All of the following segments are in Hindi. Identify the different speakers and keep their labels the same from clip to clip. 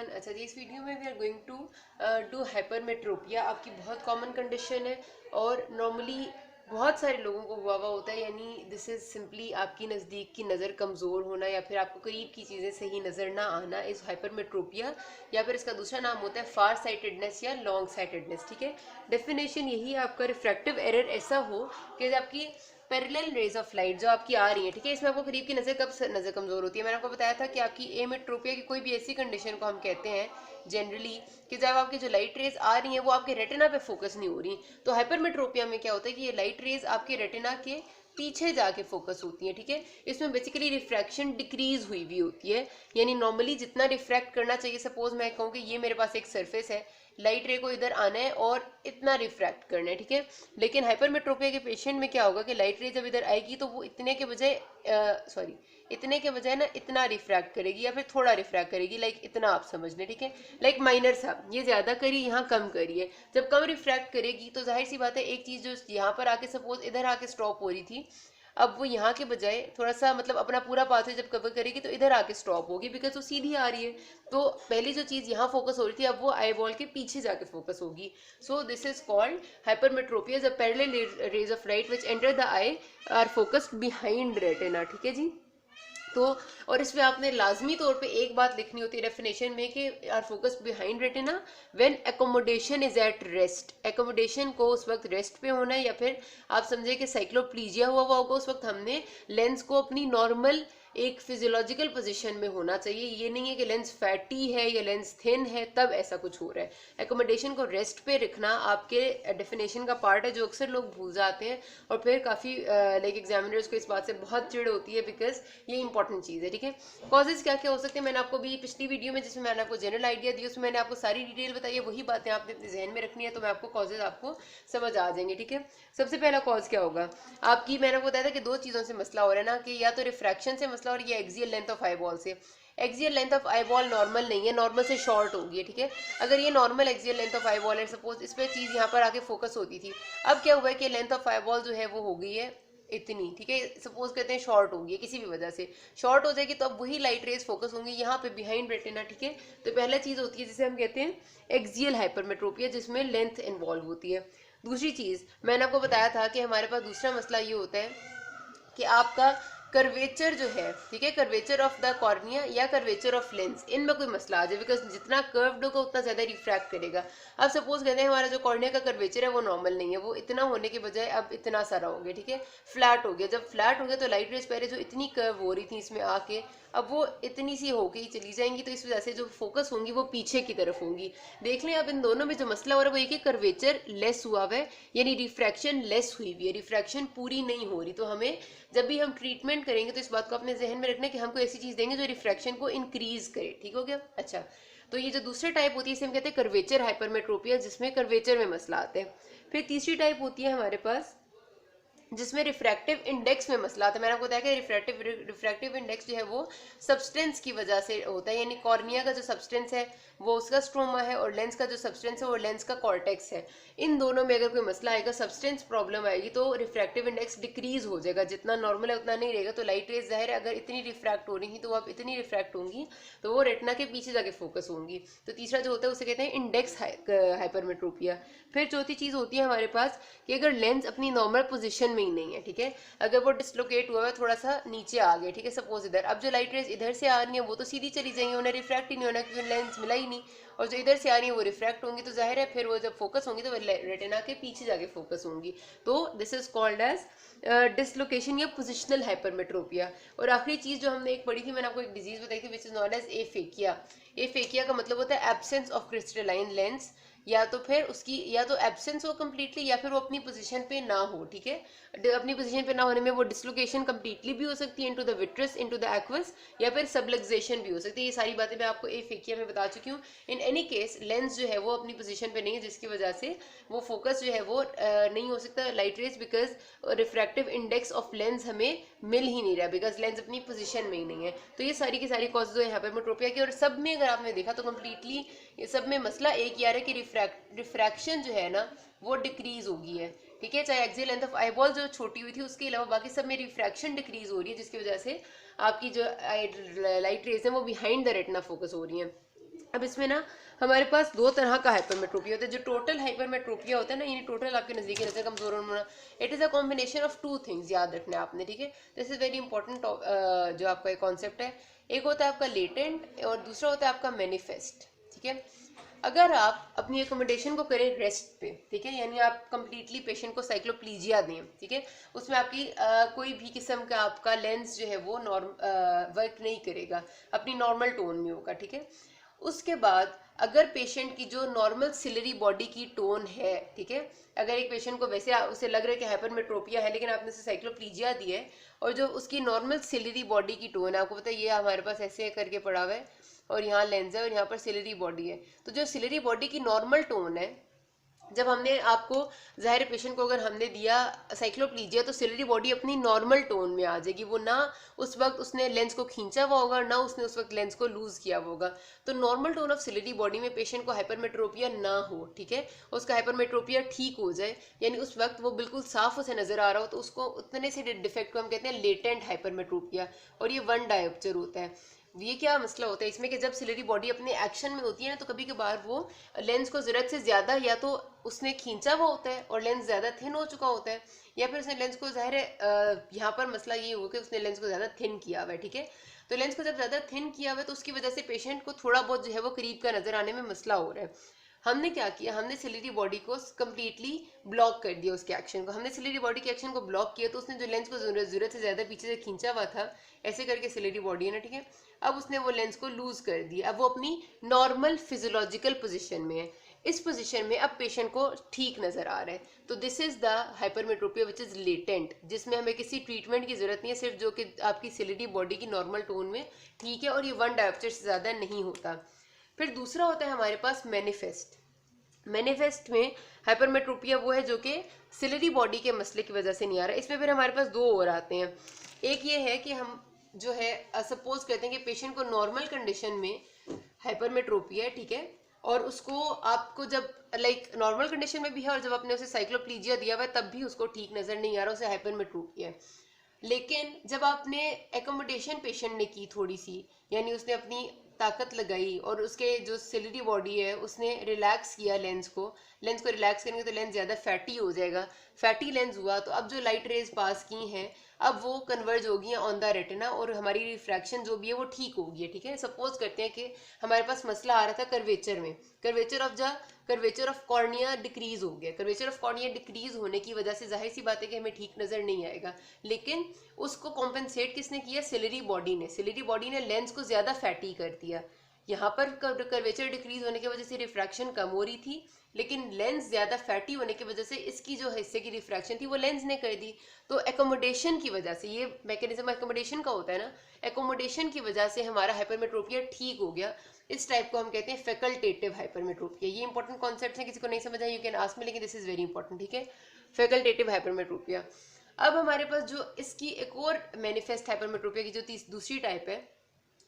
Speaker 1: एवरीवन। अच्छा जी, इस वीडियो में we are going to do hypermetropia. आपकी बहुत कॉमन कंडीशन है और नॉर्मली बहुत सारे लोगों को हुआ होता है। यानी दिस इज सिंपली आपकी नज़दीक की नज़र कमज़ोर होना या फिर आपको करीब की चीज़ें सही नज़र ना आना इस हाइपरमेट्रोपिया, या फिर इसका दूसरा नाम होता है फार साइटेडनेस या लॉन्ग साइटेडनेस। ठीक है, डेफिनेशन यही है आपका रिफ्रैक्टिव एरर ऐसा हो कि आपकी पैरेलल रेज ऑफ लाइट जो आपकी आ रही है, ठीक है, इसमें आपको करीब की नजर कब नजर कमजोर होती है। मैंने आपको बताया था कि आपकी एमेट्रोपिया की कोई भी ऐसी कंडीशन को हम कहते हैं जनरली कि जब आपकी जो लाइट रेज आ रही है वो आपके रेटिना पे फोकस नहीं हो रही। तो हाइपरमेट्रोपिया में क्या होता है कि ये लाइट रेज आपके रेटिना के पीछे जाके फोकस होती है। ठीक है, इसमें बेसिकली रिफ्रैक्शन डिक्रीज हुई हुई होती है। यानी नॉर्मली जितना रिफ्रैक्ट करना चाहिए, सपोज मैं कहूँ कि ये मेरे पास एक सरफेस है, लाइट रे को इधर आना है और इतना रिफ्रैक्ट करना है। ठीक है, लेकिन हाइपरमेट्रोपिया के पेशेंट में क्या होगा कि लाइट रे जब इधर आएगी तो वो इतने के बजाय इतने के बजाय ना इतना रिफ्रैक्ट करेगी या फिर थोड़ा रिफ्रैक्ट करेगी, लाइक इतना आप समझ लें। ठीक है, लाइक माइनर सा, ये ज्यादा करी यहाँ कम करिए। जब कम रिफ्रैक्ट करेगी तो जाहिर सी बात है एक चीज जो यहाँ पर आके सपोज इधर आके स्टॉप हो रही थी, अब वो यहाँ के बजाय थोड़ा सा मतलब अपना पूरा पाथवे जब कवर करेगी तो इधर आके स्टॉप होगी बिकॉज वो सीधी आ रही है। तो पहली जो चीज यहाँ फोकस हो रही थी अब वो आई बॉल के पीछे जाके फोकस होगी। So this is called hypermetropia, the parallel raise of light which enter the I R focused behind retina. ठीक है जी, तो और इसमें आपने लाजमी तौर पे एक बात लिखनी होती है डेफिनेशन में कि are focus behind retina when accommodation is at rest. Accommodation को उस वक्त रेस्ट पे होना है, या फिर आप समझे कि साइक्लोप्लीजिया हुआ होगा उस वक्त हमने लेंस को अपनी नॉर्मल एक फिजियोलॉजिकल पोजीशन में होना चाहिए। ये नहीं है कि लेंस फैटी है या लेंस थिन है तब ऐसा कुछ हो रहा है। एकोमोडेशन को रेस्ट पे रखना आपके डेफिनेशन का पार्ट है जो अक्सर लोग भूल जाते हैं और फिर काफ़ी लाइक एग्जामिनर्स को इस बात से बहुत चिढ़ होती है बिकॉज ये इंपॉर्टेंट चीज़ है। ठीक है, कॉजेज क्या क्या हो सकते हैं मैंने आपको भी पिछली वीडियो में जिसमें मैंने आपको जनरल आइडिया दी उसमें मैंने आपको सारी डिटेल बताई है, वही बातें आपने अपने जहन में रखनी है तो मैं आपको कॉजेज आपको समझ आ जाएंगे। ठीक है, सबसे पहला कॉज क्या होगा आपकी, मैंने आपको बताया था कि दो चीज़ों से मसला हो रहा है ना, कि या तो रिफ्रैक्शन से मसला और ये axial length of eyeball से। Axial length of eyeball normal नहीं है, नॉर्मल से शॉर्ट होगी। ठीक है, अगर ये normal axial length of eye ball है, सपोज इस पर चीज़ यहाँ पर आके फोकस होती थी, अब क्या हुआ है कि लेंथ ऑफ आई बॉल जो है वो हो गई है इतनी। ठीक है, सपोज कहते हैं शॉर्ट होगी किसी भी वजह से, शॉर्ट हो जाएगी तो अब वही लाइट रेज फोकस होंगी यहाँ पे बिहाइंड रेटिना। ठीक है, तो पहला चीज होती है जिसे हम कहते हैं एक्सियल हाइपरमेट्रोपिया जिसमें लेंथ इन्वॉल्व होती है। दूसरी चीज मैंने आपको बताया था कि हमारे पास दूसरा मसला ये होता है कि आपका कर्वेचर जो है, ठीक है, कर्वेचर ऑफ द कॉर्निया या कर्वेचर ऑफ लेंस, इनमें कोई मसला आ जाए बिकॉज जितना कर्व्ड होगा उतना ज्यादा रिफ्रैक्ट करेगा। अब सपोज कहते हैं हमारा जो कॉर्निया का कर्वेचर है वो नॉर्मल नहीं है, वो इतना होने के बजाय अब इतना सारा हो गया। ठीक है, फ्लैट हो गया। जब फ्लैट हो गया तो लाइट रेज पहले जो इतनी कर्व हो रही थी इसमें आके अब वो इतनी सी होके ही चली जाएंगी, तो इस वजह से जो फोकस होंगी वो पीछे की तरफ होंगी। देख लें अब इन दोनों में जो मसला हो रहा है वो एक ही कर्वेचर लेस हुआ है, यानी रिफ्रैक्शन लेस हुई हुई है, रिफ्रैक्शन पूरी नहीं हो रही। तो हमें जब भी हम ट्रीटमेंट करेंगे तो इस बात को अपने जहन में रखना है कि हमको ऐसी चीज देंगे जो रिफ्रैक्शन को इंक्रीज करे। ठीक हो गया। अच्छा, तो ये जो दूसरे टाइप होती है इसे हम कहते हैं कर्वेचर हाइपरमेट्रोपिया, जिसमें कर्वेचर में मसला आता है। फिर तीसरी टाइप होती है हमारे पास जिसमें रिफ्रैक्टिव इंडेक्स में मसला आता है। मैंने आपको बताया कि रिफ्रैक्टिव इंडेक्स जो है वो सब्सटेंस की वजह से होता है, यानी कॉर्निया का जो सब्सटेंस है वो उसका स्ट्रोमा है और लेंस का जो सब्सटेंस है वो लेंस का कॉर्टेक्स है। इन दोनों में अगर कोई मसला आएगा, सब्सटेंस प्रॉब्लम आएगी तो रिफ्रैक्टिव इंडेक्स डिक्रीज हो जाएगा, जितना नॉर्मल है उतना नहीं रहेगा। तो लाइट रेज जाहिर है अगर इतनी रिफ्रैक्ट हो रही तो वो अब इतनी रिफ्रैक्ट होंगी तो वो रेटिना के पीछे जाके फोकस होंगी। तो तीसरा जो होता है उसे कहते हैं इंडेक्स हाइपरमेट्रोपिया। फिर चौथी चीज होती है हमारे पास कि अगर लेंस अपनी नॉर्मल पोजीशन में ही नहीं है, ठीक है, अगर वो डिसलोकेट हुआ है थोड़ा सा नीचे आ गया, ठीक है, सपोज इधर, अब जो लाइट रेज इधर से आ रही है वो तो सीधी चली जाएंगी, उन्हें रिफ्रैक्ट ही नहीं होना क्योंकि लेंस मिला ही नहीं, और जो इधर से आ रही है वो रिफ्रैक्ट होंगी। तो जाहिर है फिर वो जब फोकस होंगी तो रेटिना के पीछे जाके फोकस होंगी। तो this is called as dislocation या पोजिशनल हाइपरमेट्रोपिया। और आखिरी चीज जो हमने एक पढ़ी थी, मैंने आपको एक डिजीज बताई थी विच इज नॉन एज एफेकिया। एफेकिया का मतलब होता है एब्सेंस ऑफ क्रिस्टलाइन लेंस, या तो फिर उसकी या तो एब्सेंस हो कम्प्लीटली या फिर वो अपनी पोजीशन पे ना हो। ठीक है, अपनी पोजीशन पे ना होने में वो डिसलोकेशन कम्प्लीटली भी हो सकती है into the vitreous, into the aqueous, या फिर सबलक्सेशन भी हो सकती है। ये सारी बातें मैं आपको एफेकिया में बता चुकी हूँ। इन एनी केस लेंस जो है वो अपनी पोजीशन पे नहीं है जिसकी वजह से वो फोकस जो है वो नहीं हो सकता light rays, because refractive index of lens हमें मिल ही नहीं रहा बिकॉज लेंस अपनी पोजीशन में ही नहीं है। तो ये सारी की सारी कॉजेज है हाइपरमेट्रोपिया की, और सब में अगर आपने देखा तो कम्प्लीटली ये सब में मसला एक ही आ रहा है कि रिफ्रैक्शन जो है ना वो डिक्रीज होगी है। ठीक है, चाहे एक्सियल लेंथ ऑफ आईबॉल जो छोटी हुई थी उसके अलावा बाकी सब में रिफ्रैक्शन डिक्रीज हो रही है जिसकी वजह से आपकी जो लाइट रेज है वो बिहाइंड द रेटिना फोकस हो रही है। अब इसमें ना हमारे पास दो तरह का हाइपरमेट्रोपिया होता है। जो टोटल हाइपरमेट्रोपिया होता है ना, यानी टोटल आपके नजदीकी नजर कमजोर होना, it is a combination of two things, याद रखना है आपने, ठीक है। दिस इज वेरी इंपॉर्टेंट जो आपका एक कॉन्सेप्ट है। एक होता है आपका लेटेंट और दूसरा होता है आपका मैनिफेस्ट, ठीक है। अगर आप अपनी एकोमोडेशन को करें रेस्ट पे, ठीक है, यानी आप कंप्लीटली पेशेंट को साइक्लोप्लीजिया दें, ठीक है, उसमें आपकी कोई भी किस्म का आपका लेंस जो है वो वर्क नहीं करेगा, अपनी नॉर्मल टोन में होगा, ठीक है। उसके बाद अगर पेशेंट की जो नॉर्मल सिलरी बॉडी की टोन है, ठीक है, अगर एक पेशेंट को वैसे उसे लग रहा है कि हाइपरमेट्रोपिया है, लेकिन आपने उसे साइक्लोप्लीजिया दी है, और जो उसकी नॉर्मल सिलरी बॉडी की टोन है, आपको पता है ये हमारे पास ऐसे करके पड़ा हुआ है, और यहाँ लेंस है और यहाँ पर सिलरी बॉडी है, तो जो सिलरी बॉडी की नॉर्मल टोन है, जब हमने आपको, जाहिर पेशेंट को अगर हमने दिया साइक्लोप्लीजिया, तो सिलरी बॉडी अपनी नॉर्मल टोन में आ जाएगी, वो ना उस वक्त उसने लेंस को खींचा हुआ होगा, ना उसने उस वक्त लेंस को लूज किया हुआ होगा। तो normal tone of ciliary body में पेशेंट को हाइपरमेट्रोपिया ना हो, ठीक है, उसका हाइपरमेट्रोपिया ठीक हो जाए, यानी उस वक्त वो बिल्कुल साफ उसे नजर आ रहा हो, तो उसको उतने से डिफेक्ट को हम कहते हैं लेटेंट हाइपरमेट्रोपिया, और ये वन डायोप्टर होता है। ये क्या मसला होता है इसमें कि जब सिलरी बॉडी अपने एक्शन में होती है ना, तो कभी कभार वो लेंस को जरूरत से ज्यादा या तो उसने खींचा हुआ होता है और लेंस ज्यादा थिन हो चुका होता है, या फिर उसने लेंस को, जाहिर है यहाँ पर मसला ये होगा कि उसने लेंस को ज्यादा थिन किया हुआ है, ठीक है। तो लेंस को जब ज्यादा थिन किया हुआ है, तो उसकी वजह से पेशेंट को थोड़ा बहुत जो है वो करीब का नजर आने में मसला हो रहा है। हमने क्या किया, हमने सिलरी बॉडी को कम्प्लीटली ब्लॉक कर दिया, उसके एक्शन को, हमने सिलरी बॉडी के एक्शन को ब्लॉक किया, तो उसने जो लेंस को जरूरत से ज्यादा पीछे से खींचा हुआ था, ऐसे करके सिलरी बॉडी है ना, ठीक है, अब उसने वो लेंस को लूज कर दिया, अब वो अपनी नॉर्मल फिजियोलॉजिकल पोजीशन में है। इस पोजीशन में अब पेशेंट को ठीक नजर आ रहा है, तो this is the hypermetropia which is latent, जिसमें हमें किसी ट्रीटमेंट की जरूरत नहीं है, सिर्फ जो कि आपकी सिलरी बॉडी की नॉर्मल टोन में ठीक है, और ये वन डायोप्टर से ज्यादा नहीं होता। फिर दूसरा होता है हमारे पास मैनिफेस्ट। मैनिफेस्ट में हाइपरमेट्रोपिया वो है जो कि सिलरी बॉडी के मसले की वजह से नहीं आ रहा। इसमें फिर हमारे पास दो और आते हैं। एक ये है कि हम जो है सपोज करते हैं कि पेशेंट को नॉर्मल कंडीशन में हाइपरमेट्रोपिया है, ठीक है, और उसको आपको जब लाइक नॉर्मल कंडीशन में भी है, और जब आपने उसे साइक्लोप्लीजिया दिया हुआ है तब भी उसको ठीक नजर नहीं आ रहा, उसे हाइपरमेट्रोपिया है। लेकिन जब आपने एकोमोडेशन पेशेंट ने की थोड़ी सी, यानी उसने अपनी ताकत लगाई और उसके जो सिलरी बॉडी है उसने रिलैक्स किया लेंस को रिलैक्स करेंगे तो लेंस ज़्यादा फैटी हो जाएगा, फैटी लेंस हुआ तो अब जो लाइट रेज पास की हैं अब वो कन्वर्ज होगी ऑन द रेटिना, और हमारी रिफ्रैक्शन जो भी है वो ठीक होगी, ठीक है। सपोज करते हैं कि हमारे पास मसला आ रहा था कर्वेचर में, कर्वेचर ऑफ कॉर्निया डिक्रीज हो गया, कर्वेचर ऑफ कॉर्निया डिक्रीज होने की वजह से जाहिर सी बात है कि हमें ठीक नजर नहीं आएगा, लेकिन उसको कॉम्पेंसेट किसने किया, सिलरी बॉडी ने लेंस को ज्यादा फैटी कर दिया। यहाँ पर कर्वेचर डिक्रीज होने की वजह से रिफ्रैक्शन कम हो रही थी, लेकिन लेंस ज्यादा फैटी होने की वजह से इसकी जो हिस्से की रिफ्रैक्शन थी वो लेंस ने कर दी। तो एकोमोडेशन की वजह से, ये मैकेनिज्म एकोमोडेशन का होता है ना, एकोमोडेशन की वजह से हमारा हाइपरमेट्रोपिया ठीक हो गया। इस टाइप को हम कहते हैं फैकल्टेटिव हाइपरमेट्रोपिया। ये इंपॉर्टेंट कॉन्सेप्ट है, किसी को नहीं समझ आया यू कैन आस्क मी, लेकिन दिस इज वेरी इंपॉर्टेंट, ठीक है, फैकल्टेटिव हाइपरमेट्रोपिया। अब हमारे पास जो इसकी एक और मैनिफेस्ट हाइपरमेट्रोपिया की जो दूसरी टाइप है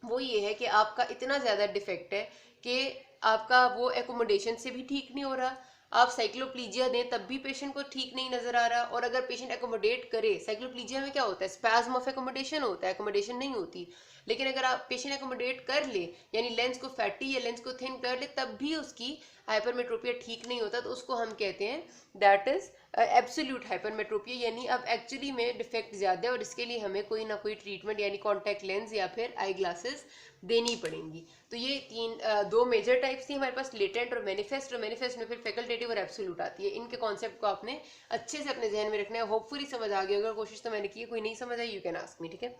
Speaker 1: वो ये है कि आपका इतना ज़्यादा डिफेक्ट है कि आपका वो एकोमोडेशन से भी ठीक नहीं हो रहा, आप साइक्लोप्लीजिया दें तब भी पेशेंट को ठीक नहीं नजर आ रहा, और अगर पेशेंट एकोमोडेट करे, साइक्लोप्लीजिया में क्या होता है, स्पैज्म ऑफ एकोमोडेशन होता है, एकोमोडेशन नहीं होती, लेकिन अगर आप पेशेंट एकोमोडेट कर ले, यानी लेंस को फैटी या लेंस को थिन कर ले, तब भी उसकी हाइपरमेट्रोपिया ठीक नहीं होता, तो उसको हम कहते हैं दैट इज एब्सोल्यूट हाइपरमेट्रोपिया, यानी अब एक्चुअली में डिफेक्ट ज्यादा है और इसके लिए हमें कोई ना कोई ट्रीटमेंट यानी कॉन्टैक्ट लेंस या फिर आई ग्लासेस देनी पड़ेंगी। तो ये दो मेजर टाइप्स थी हमारे पास, लेटेंट और मैनिफेस्ट में फिर फैकल्टेटिव और एब्सोल्यूट आती है। इनके कॉन्सेप्ट को आपने अच्छे से अपने जहन में रखना है। होपफुली समझ आ गया, अगर कोशिश तो मैंने की, कोई नहीं समझ आई यू कैन आस्क मी, ठीक है।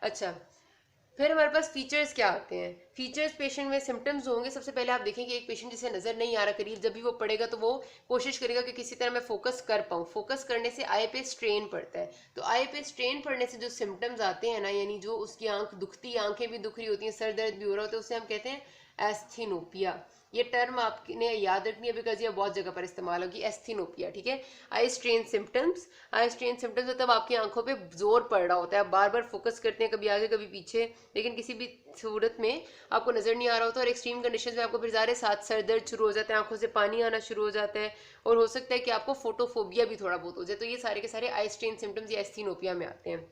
Speaker 1: अच्छा, फिर हमारे पास फीचर्स क्या आते हैं। फीचर्स पेशेंट में सिम्टम्स होंगे। सबसे पहले आप देखें कि एक पेशेंट जिसे नजर नहीं आ रहा करीब, जब भी वो पढ़ेगा तो वो कोशिश करेगा कि किसी तरह मैं फोकस कर पाऊँ। फोकस करने से आई पे स्ट्रेन पड़ता है, तो आई पे स्ट्रेन पड़ने से जो सिम्टम्स आते हैं ना, यानी जो उसकी आंख दुखती, आंखें भी दुख रही होती हैं, सर दर्द भी हो रहा होता है, उसे हम कहते हैं एस्थीनोपिया। ये टर्म आपने याद रखनी है बिकॉज ये बहुत जगह पर इस्तेमाल होगी, एस्थीनोपिया, ठीक है। आई स्ट्रेन सिम्टम्स मतलब आपकी आंखों पे जोर पड़ रहा होता है, आप बार बार फोकस करते हैं, कभी आगे कभी पीछे, लेकिन किसी भी सूरत में आपको नजर नहीं आ रहा होता, और एक्सट्रीम कंडीशन में आपको फिर ज़ाहिर साथ सर दर्द शुरू हो जाता है, आंखों से पानी आना शुरू हो जाता है, और हो सकता है कि आपको फोटोफोबिया भी थोड़ा बहुत हो जाए। तो ये सारे के सारे आई स्ट्रेन सिम्टम्स या एस्थीनोपिया में आते हैं।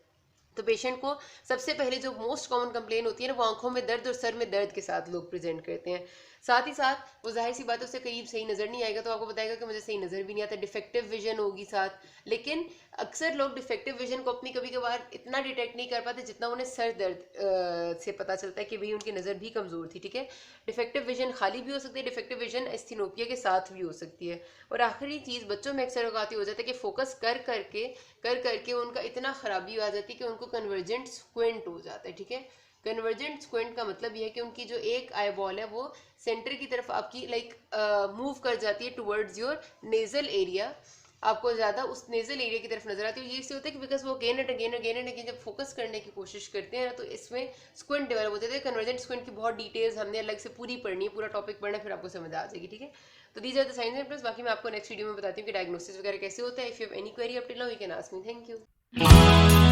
Speaker 1: तो पेशेंट को सबसे पहले जो मोस्ट कॉमन कंप्लेन होती है ना, वो आंखों में दर्द और सर में दर्द के साथ लोग प्रेजेंट करते हैं। साथ ही साथ वो जाहिर सी बात है उससे करीब सही नज़र नहीं आएगा, तो आपको बताएगा कि मुझे सही नज़र भी नहीं आता, डिफेक्टिव विजन होगी साथ। लेकिन अक्सर लोग डिफेक्टिव विजन को अपनी कभी कभार इतना डिटेक्ट नहीं कर पाते जितना उन्हें सर दर्द से पता चलता है कि भाई उनकी नज़र भी कमज़ोर थी, ठीक है। डिफेक्टिव विजन खाली भी हो सकती है, डिफेक्टिव विजन एस्थीनोपिया के साथ भी हो सकती है। और आखिरी चीज़, बच्चों में अक्सर औकात हो जाता है कि फोकस कर करके उनका इतना खराबी आ जाती है कि उनको कन्वर्जेंट स्क्विंट हो जाता है, ठीक है। कन्वर्जेंट स्क्विंट का मतलब यह है कि उनकी जो एक आई बॉल है वो सेंटर की तरफ आपकी मूव कर जाती है टुवर्ड्स योर नेजल एरिया, आपको ज्यादा उस नेजल एरिया की तरफ नजर आती है। ये इससे होता है कि बिकॉज वो अगेन एंड अगेन जब फोकस करने की कोशिश करते हैं ना, तो इसमें स्क्विंट डेवलप होते हैं। कन्वर्जेंट स्क्विंट की बहुत डिटेल्स हमने अलग से पूरी पढ़नी है, पूरा टॉपिक पढ़ना, फिर आपको समझ आ जाएगी, ठीक है। तो these are the science and plus, बाकी मैं आपको नेक्स्ट वीडियो में बताती हूँ कि डायग्नोसिस वगैरह कैसे होता है। If you have any query up till now you can ask me. Thank you.